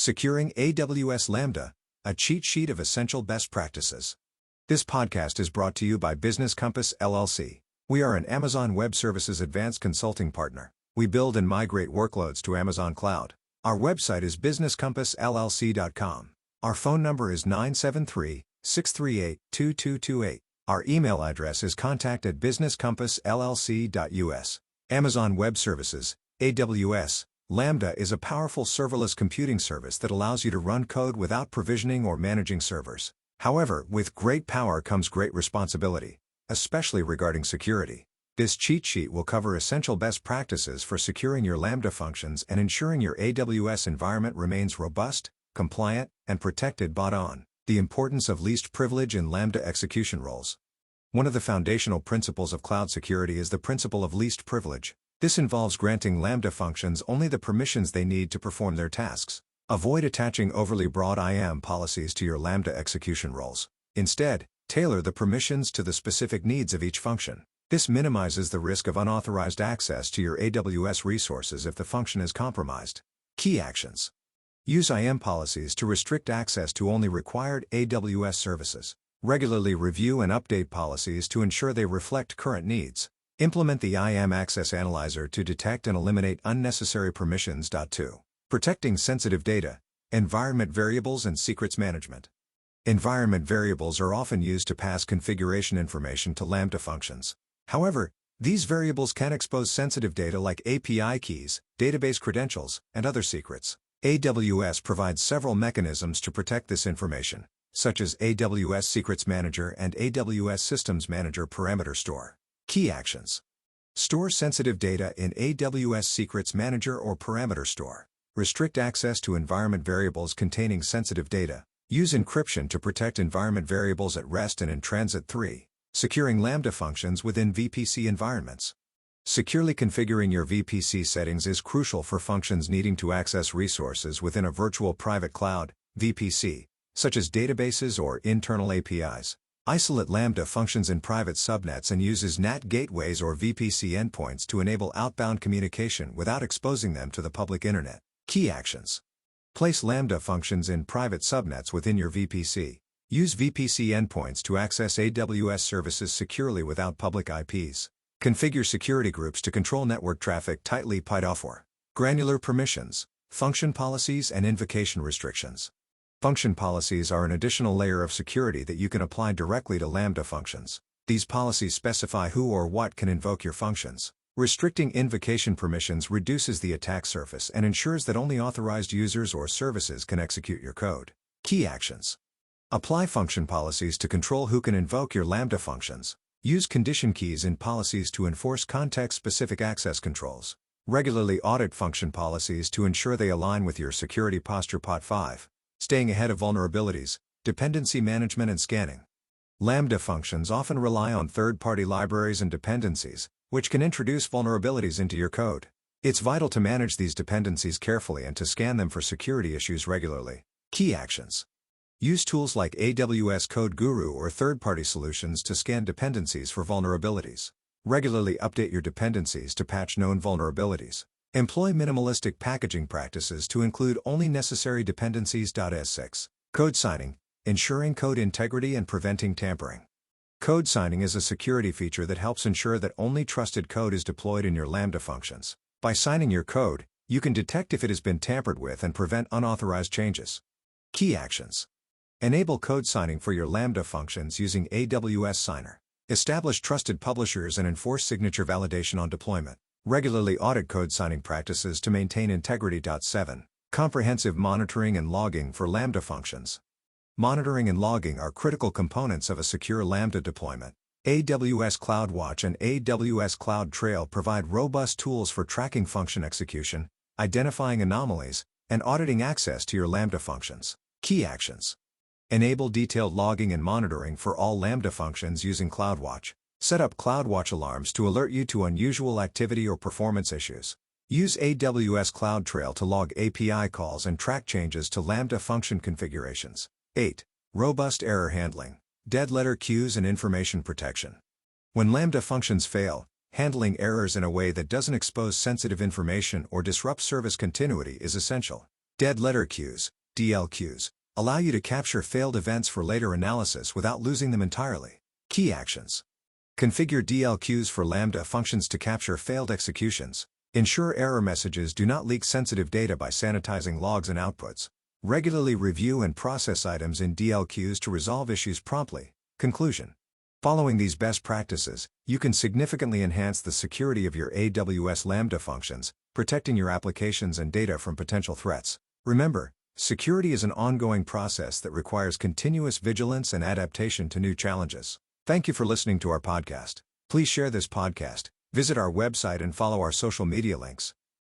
Securing AWS Lambda, a cheat sheet of essential best practices. This podcast is brought to you by Business Compass LLC. We are an Amazon Web Services advanced consulting partner. We build and migrate workloads to Amazon Cloud. Our website is businesscompassllc.com. Our phone number is 973-638-2228. Our email address is contact@businesscompassllc.us. Amazon Web Services, AWS, Lambda is a powerful serverless computing service that allows you to run code without provisioning or managing servers. However, with great power comes great responsibility, especially regarding security. This cheat sheet will cover essential best practices for securing your Lambda functions and ensuring your AWS environment remains robust, compliant, and protected. The importance of least privilege in Lambda execution roles. One of the foundational principles of cloud security is the principle of least privilege. This involves granting Lambda functions only the permissions they need to perform their tasks. Avoid attaching overly broad IAM policies to your Lambda execution roles. Instead, tailor the permissions to the specific needs of each function. This minimizes the risk of unauthorized access to your AWS resources if the function is compromised. Key actions. Use IAM policies to restrict access to only required AWS services. Regularly review and update policies to ensure they reflect current needs. Implement the IAM Access Analyzer to detect and eliminate unnecessary permissions. 2. Protecting sensitive data, environment variables and secrets management. Environment variables are often used to pass configuration information to Lambda functions. However, these variables can expose sensitive data like API keys, database credentials, and other secrets. AWS provides several mechanisms to protect this information, such as AWS Secrets Manager and AWS Systems Manager Parameter Store. Key actions. Store sensitive data in AWS Secrets Manager or Parameter Store. Restrict access to environment variables containing sensitive data. Use encryption to protect environment variables at rest and in transit. 3. Securing Lambda functions within VPC environments. Securely configuring your VPC settings is crucial for functions needing to access resources within a virtual private cloud, VPC, such as databases or internal APIs. Isolate Lambda functions in private subnets and uses NAT gateways or VPC endpoints to enable outbound communication without exposing them to the public internet. Key actions. Place Lambda functions in private subnets within your VPC. Use VPC endpoints to access AWS services securely without public IPs. Configure security groups to control network traffic tightly. 4. Granular permissions, function policies and invocation restrictions. Function policies are an additional layer of security that you can apply directly to Lambda functions. These policies specify who or what can invoke your functions. Restricting invocation permissions reduces the attack surface and ensures that only authorized users or services can execute your code. Key actions. Apply function policies to control who can invoke your Lambda functions. Use condition keys in policies to enforce context-specific access controls. Regularly audit function policies to ensure they align with your security posture. 5. Staying ahead of vulnerabilities, dependency management and scanning. Lambda functions often rely on third-party libraries and dependencies, which can introduce vulnerabilities into your code. It's vital to manage these dependencies carefully and to scan them for security issues regularly. Key actions. Use tools like AWS Code Guru or third-party solutions to scan dependencies for vulnerabilities. Regularly update your dependencies to patch known vulnerabilities. Employ minimalistic packaging practices to include only necessary dependencies. S6. Code signing, ensuring code integrity and preventing tampering. Code signing is a security feature that helps ensure that only trusted code is deployed in your Lambda functions. By signing your code, you can detect if it has been tampered with and prevent unauthorized changes. Key actions. Enable code signing for your Lambda functions using AWS Signer. Establish trusted publishers and enforce signature validation on deployment. Regularly audit code signing practices to maintain integrity. 7. Comprehensive monitoring and logging for Lambda functions. Monitoring and logging are critical components of a secure Lambda deployment. AWS CloudWatch and AWS CloudTrail provide robust tools for tracking function execution, identifying anomalies, and auditing access to your Lambda functions. Key actions. Enable detailed logging and monitoring for all Lambda functions using CloudWatch. Set up CloudWatch alarms to alert you to unusual activity or performance issues. Use AWS CloudTrail to log API calls and track changes to Lambda function configurations. 8. Robust error handling, dead letter queues and information protection. When Lambda functions fail, handling errors in a way that doesn't expose sensitive information or disrupt service continuity is essential. Dead letter queues, DLQs, allow you to capture failed events for later analysis without losing them entirely. Key actions. Configure DLQs for Lambda functions to capture failed executions. Ensure error messages do not leak sensitive data by sanitizing logs and outputs. Regularly review and process items in DLQs to resolve issues promptly. Conclusion. Following these best practices, you can significantly enhance the security of your AWS Lambda functions, protecting your applications and data from potential threats. Remember, security is an ongoing process that requires continuous vigilance and adaptation to new challenges. Thank you for listening to our podcast. Please share this podcast, visit our website and follow our social media links.